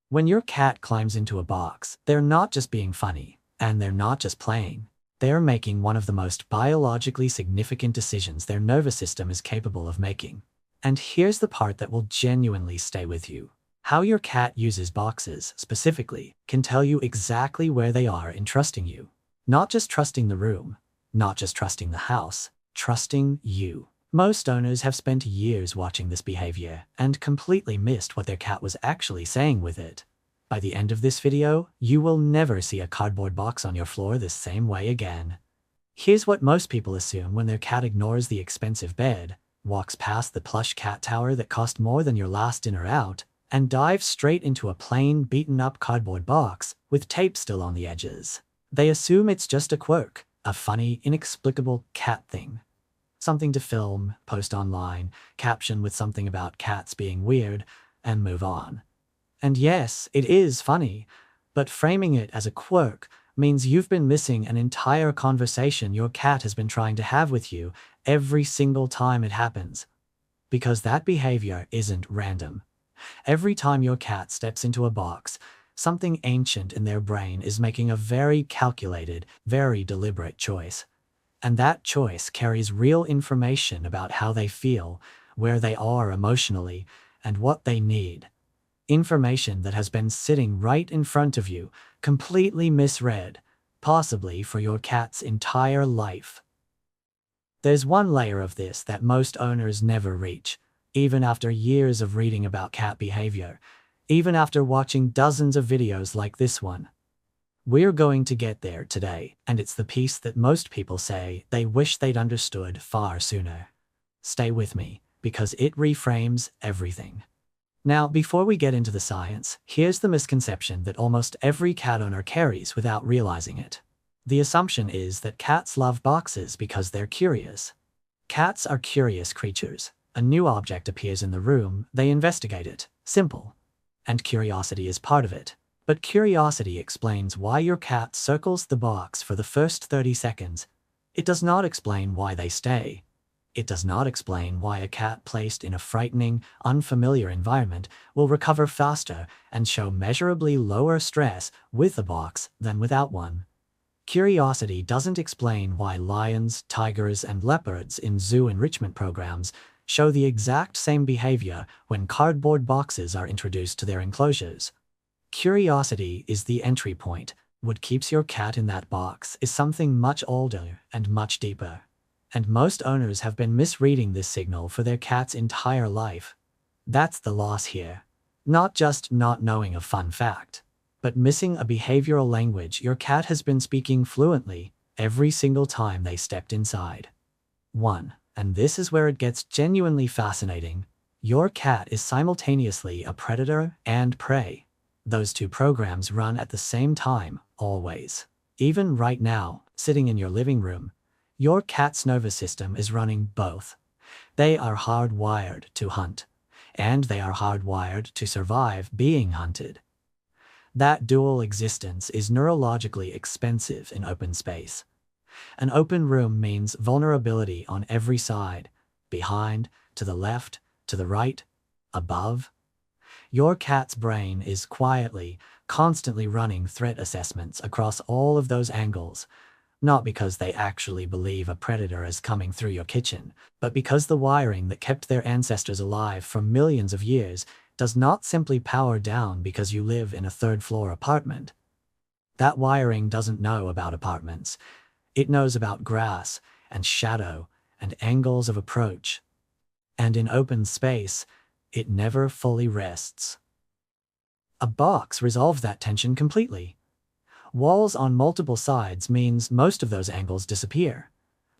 When your cat climbs into a box, they're not just being funny, and they're not just playing. They're making one of the most biologically significant decisions their nervous system is capable of making. And here's the part that will genuinely stay with you. How your cat uses boxes, specifically, can tell you exactly where they are in trusting you. Not just trusting the room, not just trusting the house, trusting you. Most owners have spent years watching this behavior and completely missed what their cat was actually saying with it. By the end of this video, you will never see a cardboard box on your floor the same way again. Here's what most people assume when their cat ignores the expensive bed, walks past the plush cat tower that cost more than your last dinner out, and dives straight into a plain, beaten-up cardboard box with tape still on the edges. They assume it's just a quirk, a funny, inexplicable cat thing. Something to film, post online, caption with something about cats being weird, and move on. And yes, it is funny, but framing it as a quirk means you've been missing an entire conversation your cat has been trying to have with you every single time it happens. Because that behavior isn't random. Every time your cat steps into a box, something ancient in their brain is making a very calculated, very deliberate choice. And that choice carries real information about how they feel, where they are emotionally, and what they need. Information that has been sitting right in front of you, completely misread, possibly for your cat's entire life. There's one layer of this that most owners never reach, even after years of reading about cat behavior, even after watching dozens of videos like this one. We're going to get there today, and it's the piece that most people say they wish they'd understood far sooner. Stay with me, because it reframes everything. Now, before we get into the science, here's the misconception that almost every cat owner carries without realizing it. The assumption is that cats love boxes because they're curious. Cats are curious creatures. A new object appears in the room, they investigate it. Simple. And curiosity is part of it. But curiosity explains why your cat circles the box for the first 30 seconds. It does not explain why they stay. It does not explain why a cat placed in a frightening, unfamiliar environment will recover faster and show measurably lower stress with a box than without one. Curiosity doesn't explain why lions, tigers, and leopards in zoo enrichment programs show the exact same behavior when cardboard boxes are introduced to their enclosures. Curiosity is the entry point. What keeps your cat in that box is something much older and much deeper. And most owners have been misreading this signal for their cat's entire life. That's the loss here. Not just not knowing a fun fact, but missing a behavioral language your cat has been speaking fluently every single time they stepped inside. 1. And this is where it gets genuinely fascinating. Your cat is simultaneously a predator and prey. Those two programs run at the same time, always. Even right now, sitting in your living room, your cat's nervous system is running both. They are hardwired to hunt, and they are hardwired to survive being hunted. That dual existence is neurologically expensive in open space. An open room means vulnerability on every side, behind, to the left, to the right, above. Your cat's brain is quietly, constantly running threat assessments across all of those angles, not because they actually believe a predator is coming through your kitchen, but because the wiring that kept their ancestors alive for millions of years does not simply power down because you live in a third-floor apartment. That wiring doesn't know about apartments. It knows about grass and shadow and angles of approach. And in open space, it never fully rests. A box resolves that tension completely. Walls on multiple sides means most of those angles disappear.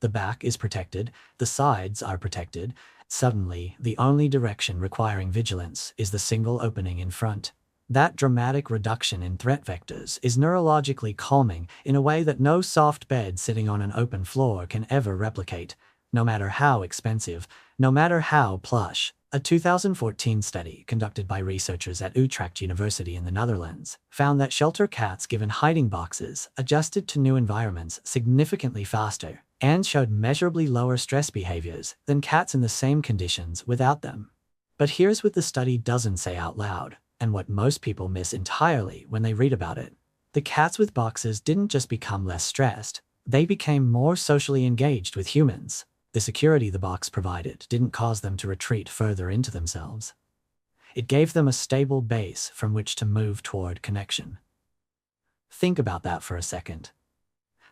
The back is protected, the sides are protected. Suddenly, the only direction requiring vigilance is the single opening in front. That dramatic reduction in threat vectors is neurologically calming in a way that no soft bed sitting on an open floor can ever replicate, no matter how expensive, no matter how plush. A 2014 study conducted by researchers at Utrecht University in the Netherlands found that shelter cats given hiding boxes adjusted to new environments significantly faster and showed measurably lower stress behaviors than cats in the same conditions without them. But here's what the study doesn't say out loud, And what most people miss entirely when they read about it, the cats with boxes didn't just become less stressed, they became more socially engaged with humans. The security the box provided didn't cause them to retreat further into themselves. It gave them a stable base from which to move toward connection. Think about that for a second.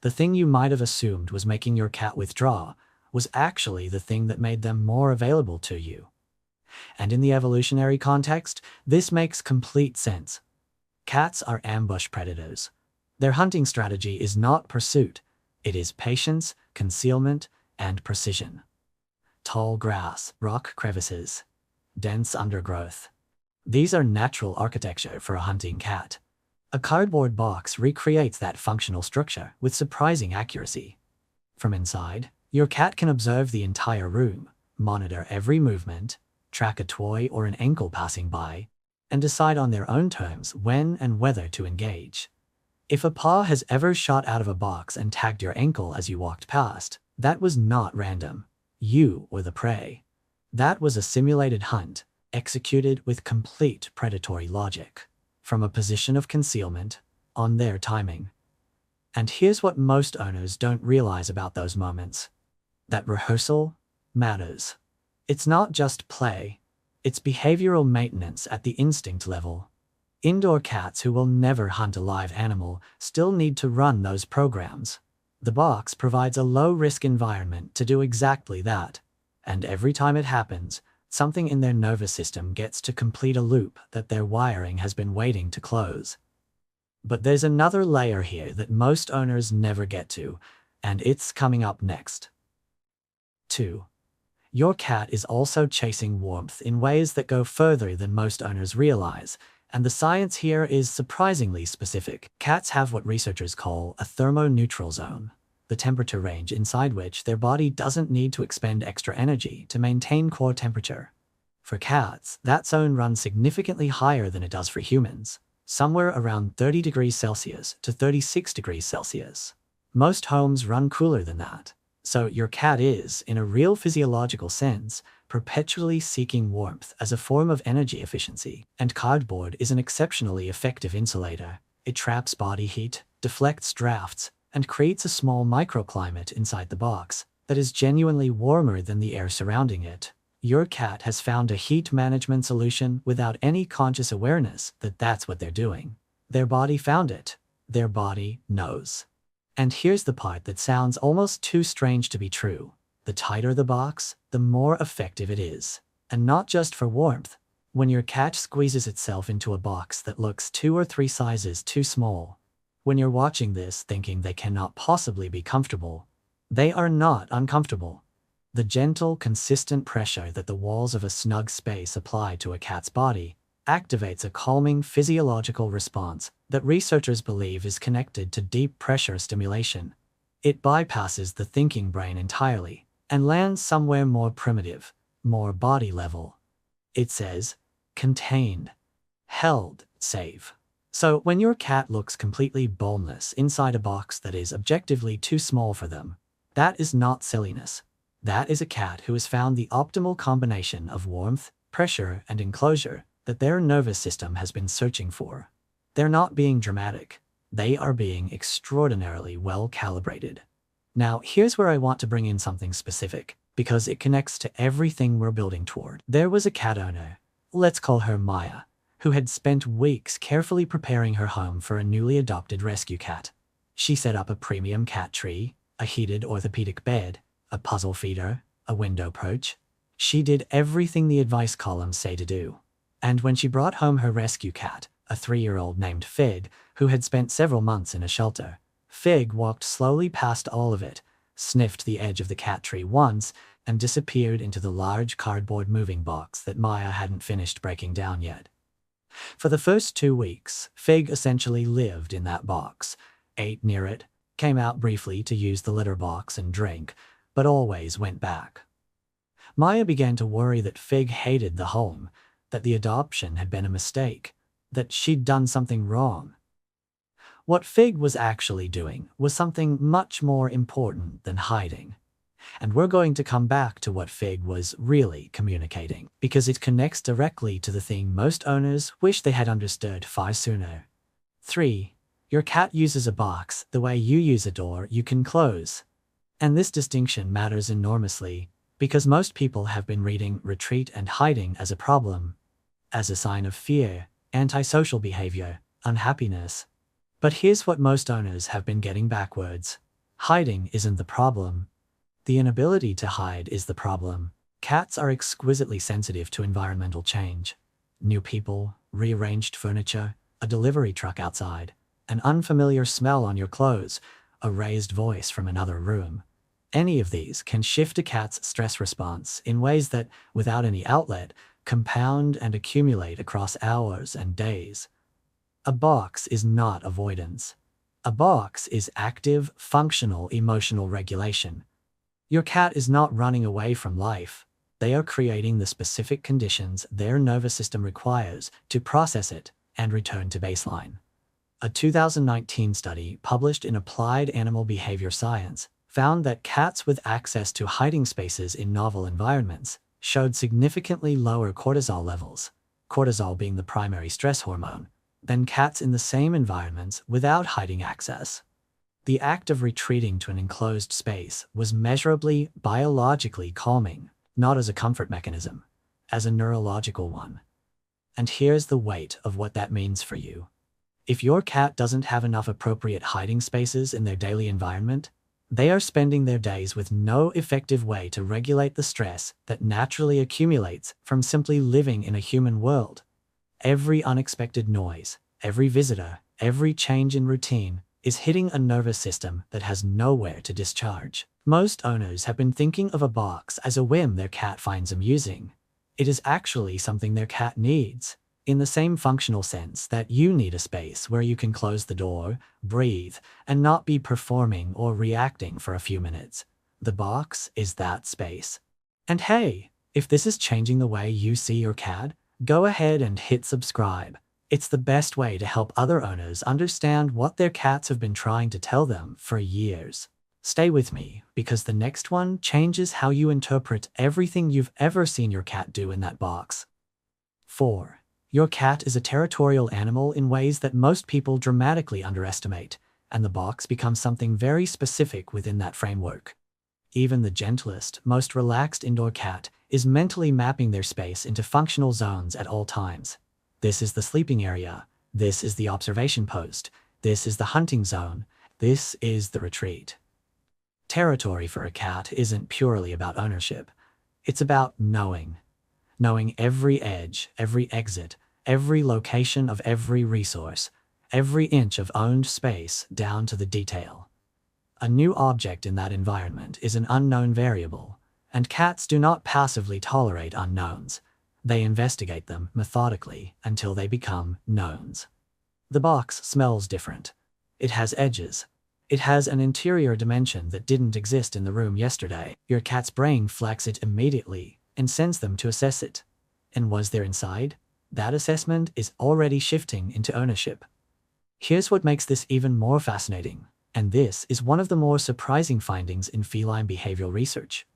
The thing you might have assumed was making your cat withdraw was actually the thing that made them more available to you. And in the evolutionary context, this makes complete sense. Cats are ambush predators. Their hunting strategy is not pursuit, it is patience, concealment, and precision. Tall grass, rock crevices, dense undergrowth. These are natural architecture for a hunting cat. A cardboard box recreates that functional structure with surprising accuracy. From inside, your cat can observe the entire room, monitor every movement, track a toy or an ankle passing by, and decide on their own terms when and whether to engage. If a paw has ever shot out of a box and tagged your ankle as you walked past, that was not random. You were the prey. That was a simulated hunt, executed with complete predatory logic, from a position of concealment, on their timing. And here's what most owners don't realize about those moments. That rehearsal matters. It's not just play, it's behavioral maintenance at the instinct level. Indoor cats who will never hunt a live animal still need to run those programs. The box provides a low-risk environment to do exactly that. And every time it happens, something in their nervous system gets to complete a loop that their wiring has been waiting to close. But there's another layer here that most owners never get to, and it's coming up next. 2. Your cat is also chasing warmth in ways that go further than most owners realize, and the science here is surprisingly specific. Cats have what researchers call a thermoneutral zone, the temperature range inside which their body doesn't need to expend extra energy to maintain core temperature. For cats, that zone runs significantly higher than it does for humans, somewhere around 30 degrees Celsius to 36 degrees Celsius. Most homes run cooler than that. So your cat is, in a real physiological sense, perpetually seeking warmth as a form of energy efficiency. And cardboard is an exceptionally effective insulator. It traps body heat, deflects drafts, and creates a small microclimate inside the box that is genuinely warmer than the air surrounding it. Your cat has found a heat management solution without any conscious awareness that that's what they're doing. Their body found it. Their body knows. And here's the part that sounds almost too strange to be true. The tighter the box, the more effective it is. And not just for warmth. When your cat squeezes itself into a box that looks 2 or 3 sizes too small, when you're watching this thinking they cannot possibly be comfortable, they are not uncomfortable. The gentle, consistent pressure that the walls of a snug space apply to a cat's body activates a calming physiological response that researchers believe is connected to deep pressure stimulation. It bypasses the thinking brain entirely and lands somewhere more primitive, more body level. It says, contained, held, safe. So when your cat looks completely boneless inside a box that is objectively too small for them, that is not silliness. That is a cat who has found the optimal combination of warmth, pressure, and enclosure that their nervous system has been searching for. They're not being dramatic. They are being extraordinarily well calibrated. Now, here's where I want to bring in something specific, because it connects to everything we're building toward. There was a cat owner, let's call her Maya, who had spent weeks carefully preparing her home for a newly adopted rescue cat. She set up a premium cat tree, a heated orthopedic bed, a puzzle feeder, a window perch. She did everything the advice columns say to do. And when she brought home her rescue cat, a 3-year-old named Fig, who had spent several months in a shelter, Fig walked slowly past all of it, sniffed the edge of the cat tree once, and disappeared into the large cardboard moving box that Maya hadn't finished breaking down yet. For the first 2 weeks, Fig essentially lived in that box, ate near it, came out briefly to use the litter box and drink, but always went back. Maya began to worry that Fig hated the home, that the adoption had been a mistake, that she'd done something wrong. What Fig was actually doing was something much more important than hiding. And we're going to come back to what Fig was really communicating, because it connects directly to the thing most owners wish they had understood far sooner. 3. Your cat uses a box the way you use a door you can close. And this distinction matters enormously, because most people have been reading retreat and hiding as a problem, as a sign of fear, antisocial behavior, unhappiness. But here's what most owners have been getting backwards. Hiding isn't the problem. The inability to hide is the problem. Cats are exquisitely sensitive to environmental change. New people, rearranged furniture, a delivery truck outside, an unfamiliar smell on your clothes, a raised voice from another room. Any of these can shift a cat's stress response in ways that, without any outlet, compound and accumulate across hours and days. A box is not avoidance. A box is active, functional, emotional regulation. Your cat is not running away from life. They are creating the specific conditions their nervous system requires to process it and return to baseline. A 2019 study published in Applied Animal Behavior Science found that cats with access to hiding spaces in novel environments showed significantly lower cortisol levels, cortisol being the primary stress hormone, than cats in the same environments without hiding access. The act of retreating to an enclosed space was measurably biologically calming, not as a comfort mechanism, as a neurological one. And here's the weight of what that means for you. If your cat doesn't have enough appropriate hiding spaces in their daily environment, they are spending their days with no effective way to regulate the stress that naturally accumulates from simply living in a human world. Every unexpected noise, every visitor, every change in routine is hitting a nervous system that has nowhere to discharge. Most owners have been thinking of a box as a whim their cat finds amusing. It is actually something their cat needs, in the same functional sense that you need a space where you can close the door, breathe, and not be performing or reacting for a few minutes. The box is that space. And hey, if this is changing the way you see your cat, go ahead and hit subscribe. It's the best way to help other owners understand what their cats have been trying to tell them for years. Stay with me, because the next one changes how you interpret everything you've ever seen your cat do in that box. 4. Your cat is a territorial animal in ways that most people dramatically underestimate, and the box becomes something very specific within that framework. Even the gentlest, most relaxed indoor cat is mentally mapping their space into functional zones at all times. This is the sleeping area. This is the observation post. This is the hunting zone. This is the retreat. Territory for a cat isn't purely about ownership. It's about knowing. Knowing every edge, every exit, every location of every resource, every inch of owned space down to the detail. A new object in that environment is an unknown variable, and cats do not passively tolerate unknowns. They investigate them methodically until they become knowns. The box smells different. It has edges. It has an interior dimension that didn't exist in the room yesterday. Your cat's brain flags it immediately and sends them to assess it. And was there inside? That assessment is already shifting into ownership. Here's what makes this even more fascinating, and this is one of the more surprising findings in feline behavioral research.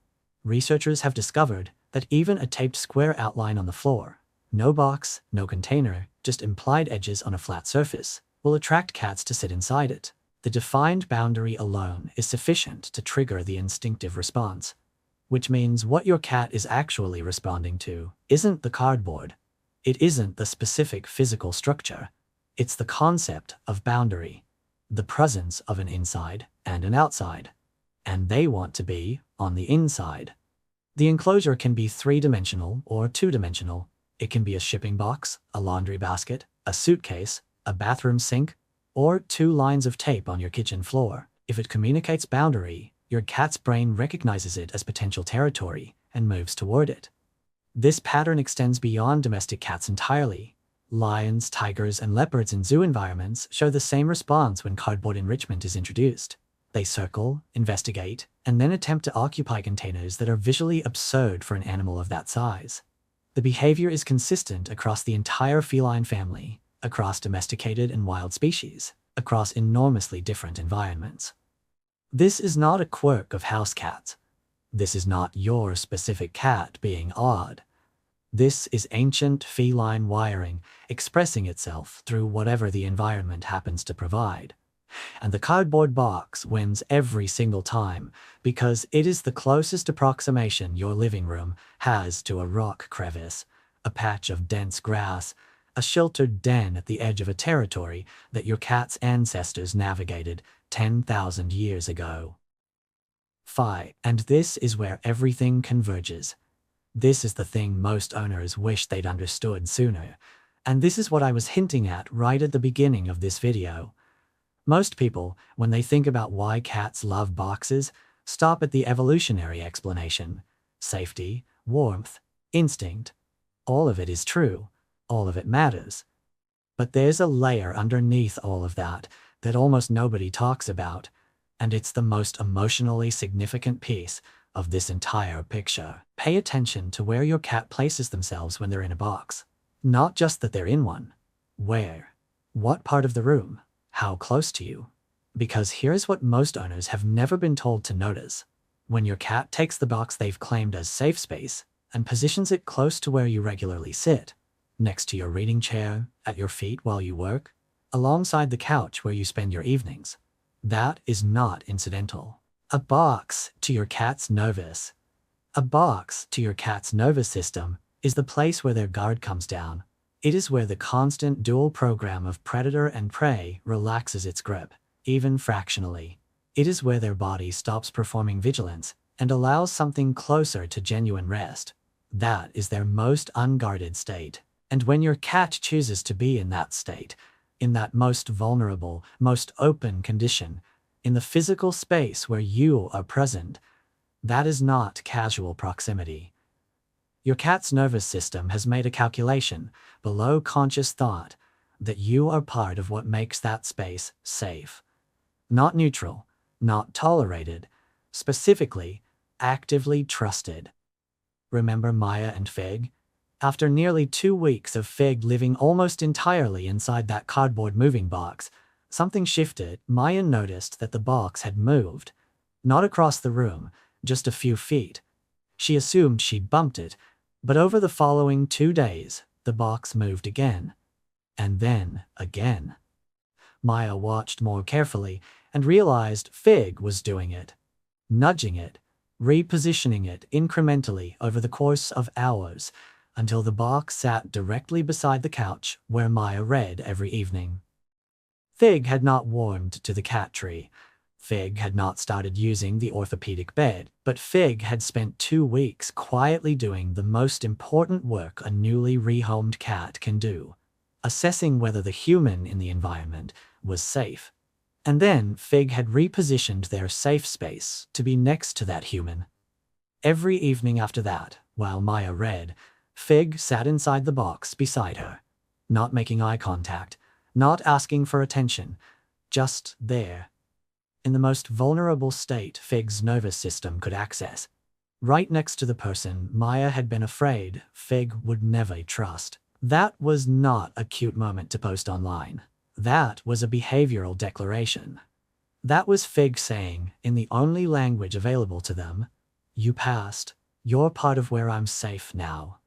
Researchers have discovered that even a taped square outline on the floor, no box, no container, just implied edges on a flat surface, will attract cats to sit inside it. The defined boundary alone is sufficient to trigger the instinctive response, which means what your cat is actually responding to isn't the cardboard. It isn't the specific physical structure. It's the concept of boundary, the presence of an inside and an outside. And they want to be on the inside. The enclosure can be 3-dimensional or 2-dimensional. It can be a shipping box, a laundry basket, a suitcase, a bathroom sink, or 2 lines of tape on your kitchen floor. If it communicates boundary, your cat's brain recognizes it as potential territory and moves toward it. This pattern extends beyond domestic cats entirely. Lions, tigers, and leopards in zoo environments show the same response when cardboard enrichment is introduced. They circle, investigate, and then attempt to occupy containers that are visually absurd for an animal of that size. The behavior is consistent across the entire feline family, across domesticated and wild species, across enormously different environments. This is not a quirk of house cats. This is not your specific cat being odd. This is ancient feline wiring expressing itself through whatever the environment happens to provide. And the cardboard box wins every single time because it is the closest approximation your living room has to a rock crevice, a patch of dense grass, a sheltered den at the edge of a territory that your cat's ancestors navigated 10,000 years ago. And this is where everything converges. This is the thing most owners wish they'd understood sooner, and this is what I was hinting at right at the beginning of this video. Most people, when they think about why cats love boxes, stop at the evolutionary explanation. Safety, warmth, instinct. All of it is true. All of it matters. But there's a layer underneath all of that almost nobody talks about, and it's the most emotionally significant piece of this entire picture. Pay attention to where your cat places themselves when they're in a box. Not just that they're in one. Where? What part of the room? How close to you? Because here's what most owners have never been told to notice. When your cat takes the box they've claimed as safe space and positions it close to where you regularly sit, next to your reading chair, at your feet while you work, alongside the couch where you spend your evenings, that is not incidental. A box to your cat's nervous system is the place where their guard comes down. It is where the constant dual program of predator and prey relaxes its grip, even fractionally. It is where their body stops performing vigilance and allows something closer to genuine rest. That is their most unguarded state. And when your cat chooses to be in that state, in that most vulnerable, most open condition, in the physical space where you are present, that is not casual proximity. Your cat's nervous system has made a calculation, below conscious thought, that you are part of what makes that space safe. Not neutral, not tolerated, specifically, actively trusted. Remember Maya and Fig? After nearly 2 weeks of Fig living almost entirely inside that cardboard moving box, something shifted. Maya noticed that the box had moved. Not across the room, just a few feet. She assumed she'd bumped it, but over the following 2 days, the box moved again. And then again. Maya watched more carefully and realized Fig was doing it. Nudging it, repositioning it incrementally over the course of hours, until the box sat directly beside the couch where Maya read every evening. Fig had not warmed to the cat tree. Fig had not started using the orthopedic bed, but Fig had spent 2 weeks quietly doing the most important work a newly rehomed cat can do, assessing whether the human in the environment was safe. And then Fig had repositioned their safe space to be next to that human. Every evening after that, while Maya read, Fig sat inside the box beside her, not making eye contact, not asking for attention, just there. In the most vulnerable state Fig's nervous system could access, right next to the person Maya had been afraid Fig would never trust. That was not a cute moment to post online. That was a behavioral declaration. That was Fig saying, in the only language available to them, "You passed. You're part of where I'm safe now."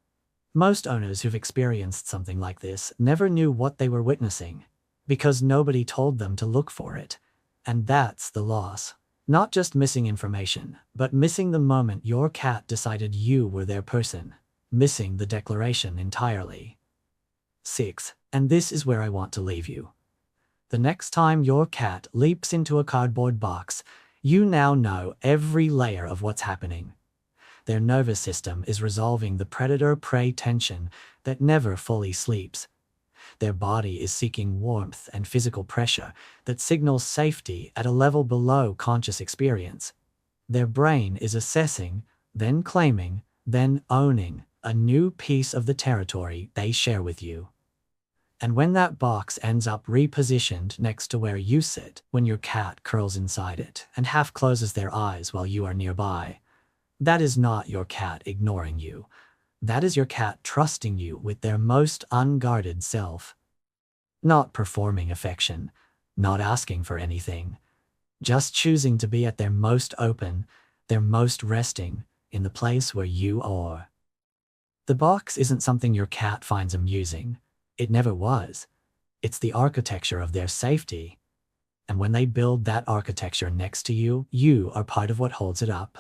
Most owners who've experienced something like this never knew what they were witnessing, because nobody told them to look for it. And that's the loss. Not just missing information, but missing the moment your cat decided you were their person. Missing the declaration entirely. 6. And this is where I want to leave you. The next time your cat leaps into a cardboard box, you now know every layer of what's happening. Their nervous system is resolving the predator-prey tension that never fully sleeps. Their body is seeking warmth and physical pressure that signals safety at a level below conscious experience. Their brain is assessing, then claiming, then owning a new piece of the territory they share with you. And when that box ends up repositioned next to where you sit, when your cat curls inside it and half closes their eyes while you are nearby, that is not your cat ignoring you. That is your cat trusting you with their most unguarded self. Not performing affection, not asking for anything, just choosing to be at their most open, They're most resting in the place where you are. The box isn't something your cat finds amusing. It never was. It's the architecture of their safety. And when they build that architecture next to you, you are part of what holds it up.